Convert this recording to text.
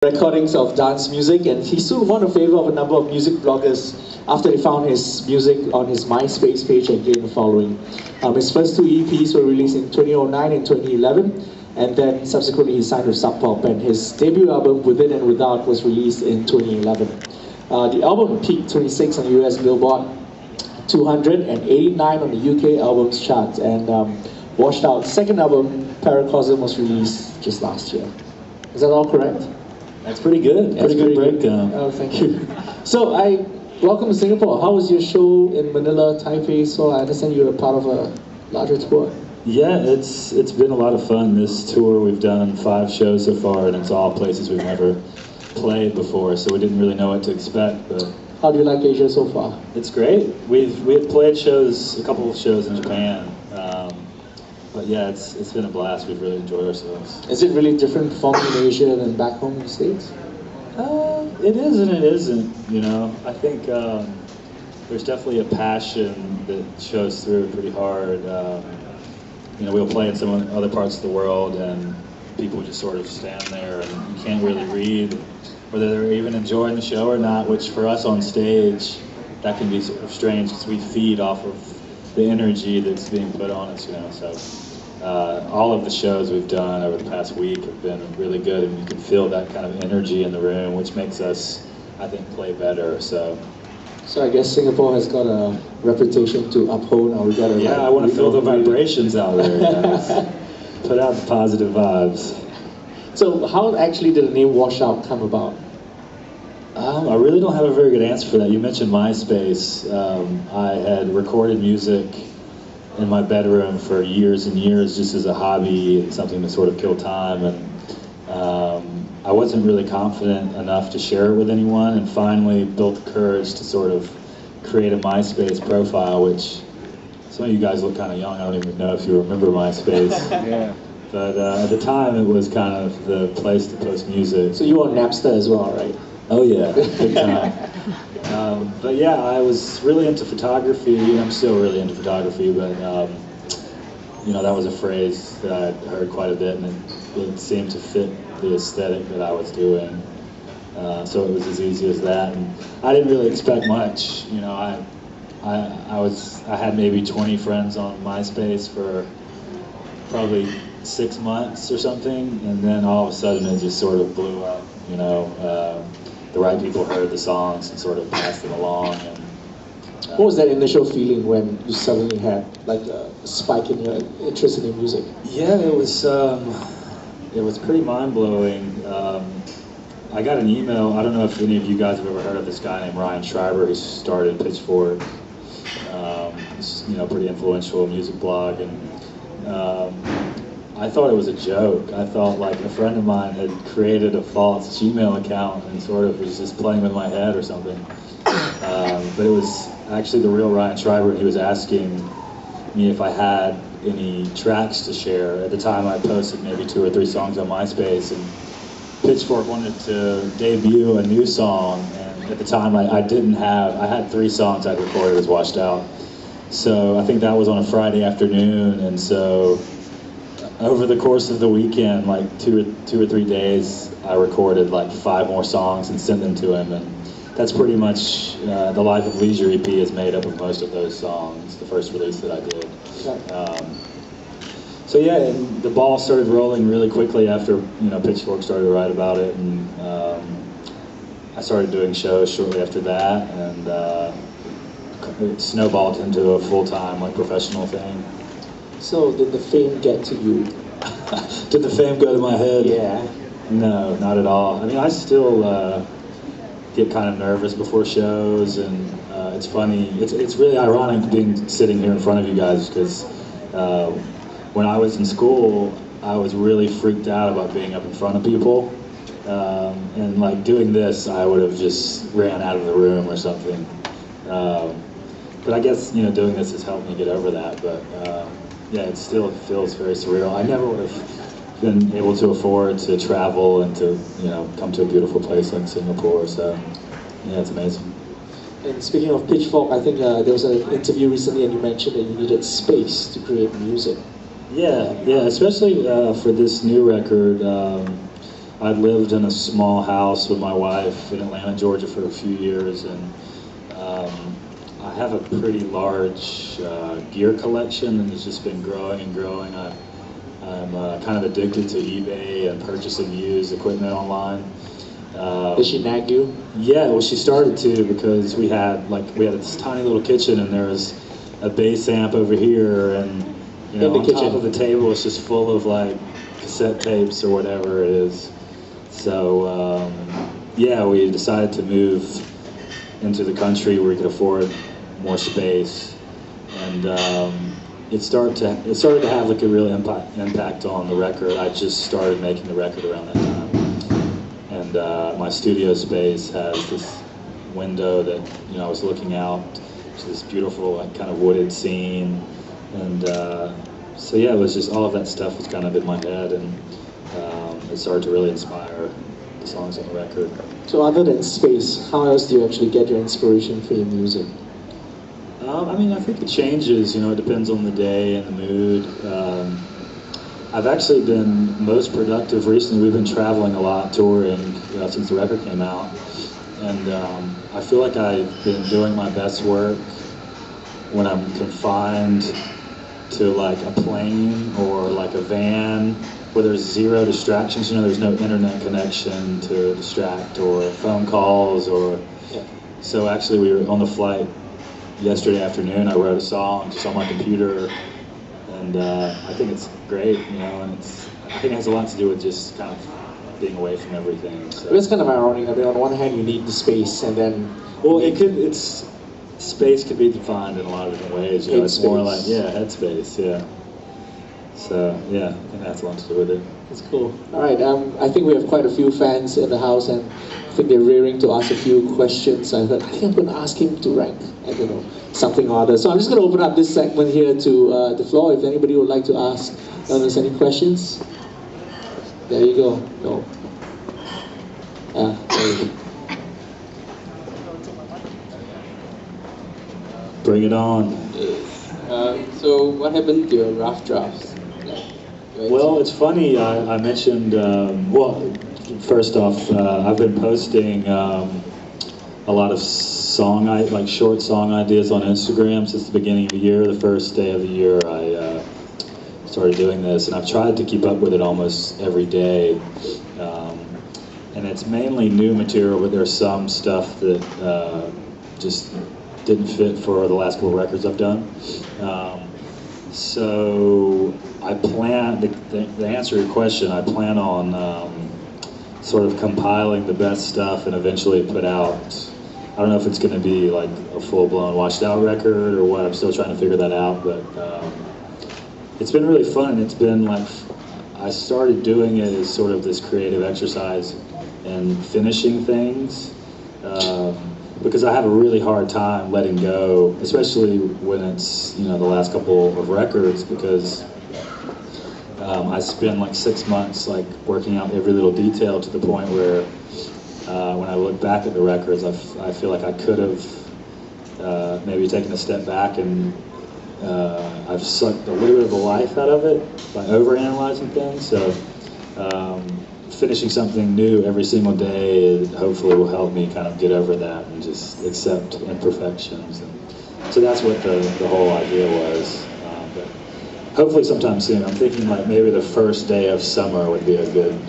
recordings of dance music, and he soon won the favor of a number of music bloggers after they found his music on his MySpace page and gained a following. His first two EPs were released in 2009 and 2011, and then subsequently he signed with Sub Pop, and his debut album, Within and Without, was released in 2011. The album peaked 26 on the US Billboard 200 and 89 on the UK albums chart, and Washed Out's second album, Paracosm, was released just last year. Is that all correct? That's pretty good. Pretty good breakdown. Oh, thank you. So, welcome to Singapore. How was your show in Manila, Taipei? So I understand you're a part of a larger tour. Yeah, it's been a lot of fun. This tour, we've done 5 shows so far, and it's all places we've never played before, so we didn't really know what to expect. But how do you like Asia so far? It's great. We have played a couple of shows in Japan. But yeah, it's been a blast. We've really enjoyed ourselves. Is it really different performing in Asia than back home in the States? It is and it isn't, you know. I think there's definitely a passion that shows through pretty hard. You know, we'll play in some other parts of the world and people just sort of stand there and you can't really read whether they're even enjoying the show or not, which for us on stage, that can be sort of strange because we feed off of the energy that's being put on us, you know. So all of the shows we've done over the past week have been really good, and you can feel that kind of energy in the room, which makes us, I think, play better. So I guess Singapore has got a reputation to uphold. Now we got to. Yeah, I want to feel the vibrations out there, guys. Put out the positive vibes. So how actually did the name Wash Out come about? I really don't have a very good answer for that. You mentioned MySpace. I had recorded music in my bedroom for years and years just as a hobby and something to sort of kill time, and I wasn't really confident enough to share it with anyone, and finally built the courage to sort of create a MySpace profile, which some of you guys look kind of young. I don't even know if you remember MySpace. Yeah. But at the time it was kind of the place to post music. So you were on Napster as well, right? Oh yeah, big time. But yeah, I was really into photography, and I'm still really into photography, but you know, that was a phrase that I heard quite a bit, and it seemed to fit the aesthetic that I was doing. So it was as easy as that, and I didn't really expect much. You know, I had maybe 20 friends on MySpace for probably 6 months or something, and then all of a sudden it just sort of blew up, you know. The right people heard the songs and sort of passed them along. And, what was that initial feeling when you suddenly had like a spike in your interest in your music? Yeah, it was pretty mind-blowing. I got an email. I don't know if any of you guys have ever heard of this guy named Ryan Schreiber who started Pitchfork. It's, you know, pretty influential music blog, and I thought it was a joke. I thought like a friend of mine had created a false Gmail account and sort of was just playing with my head or something. But it was actually the real Ryan Schreiber. He was asking me if I had any tracks to share. At the time I posted maybe 2 or 3 songs on MySpace, and Pitchfork wanted to debut a new song, and at the time I had 3 songs I'd recorded as Washed Out. So I think that was on a Friday afternoon, and so over the course of the weekend, like 2 or 3 days, I recorded like 5 more songs and sent them to him, and that's pretty much the Life of Leisure EP is made up of most of those songs, the first release that I did. So yeah, and the ball started rolling really quickly after, you know, Pitchfork started to write about it, and I started doing shows shortly after that, and it snowballed into a full-time, like, professional thing. So did the fame get to you? Did the fame go to my head? Yeah. No, not at all. I mean, I still get kind of nervous before shows, and it's funny. It's really ironic sitting here in front of you guys, because when I was in school, I was really freaked out about being up in front of people, and like doing this, I would have just ran out of the room or something. But I guess, you know, doing this has helped me get over that. But yeah, it still feels very surreal. I never would have been able to afford to travel and to, you know, come to a beautiful place like Singapore. So yeah, it's amazing. And speaking of Pitchfork, I think there was an interview recently, and you mentioned that you needed space to create music. Yeah, especially for this new record. I lived in a small house with my wife in Atlanta, Georgia for a few years, and I have a pretty large gear collection, and it's just been growing and growing. I'm kind of addicted to eBay and purchasing used equipment online. Did she nag you? Yeah, well, she started to, because we had this tiny little kitchen, and there was a bass amp over here, and on top of the table it's just full of like cassette tapes or whatever it is. So yeah, we decided to move into the country where we could afford more space, and it started to have like a real impact on the record. I just started making the record around that time, and my studio space has this window that I was looking out to this beautiful like kind of wooded scene, and so yeah, it was just all of that stuff was kind of in my head, and it started to really inspire the songs on the record. So other than space, how else do you actually get your inspiration for your music? I mean, I think it changes, it depends on the day and the mood. I've actually been most productive recently. We've been traveling a lot, touring, since the record came out. And I feel like I've been doing my best work when I'm confined to like a plane or like a van where there's zero distractions. There's no internet connection to distract, or phone calls, or... Yeah. So actually we were on the flight yesterday afternoon. I wrote a song just on my computer, and I think it's great, and I think it has a lot to do with just kind of being away from everything. So. It's kind of ironic. I mean, on one hand you need the space, and then... Well, space could be defined in a lot of different ways. It's more like, headspace, yeah. So, yeah, I think that's a lot to do with it. That's cool. All right, I think we have quite a few fans in the house, and I think they're rearing to ask a few questions. I think I'm going to ask him to rank, I don't know, something or other. So I'm just going to open up this segment here to the floor. If anybody would like to ask us any questions. There you go. No. There you go. Bring it on. So what happened to your rough drafts? Well, it's funny, I mentioned, well, first off, I've been posting a lot of short song ideas on Instagram since the beginning of the year. The first day of the year I started doing this, and I've tried to keep up with it almost every day. And it's mainly new material, but there's some stuff that just didn't fit for the last couple records I've done. So I plan, the answer to your question, I plan on sort of compiling the best stuff and eventually put out, I don't know if it's going to be like a full-blown washed out record or what, I'm still trying to figure that out, but it's been really fun. It's been like, I started doing it as sort of this creative exercise and finishing things. Because I have a really hard time letting go, especially when it's, the last couple of records, because I spend like 6 months like working out every little detail to the point where when I look back at the records, I feel like I could have maybe taken a step back, and I've sucked a little bit of the life out of it by overanalyzing things. So finishing something new every single day hopefully will help me kind of get over that and just accept imperfections. And so that's what the whole idea was. But hopefully sometime soon. I'm thinking like maybe the first day of summer would be a good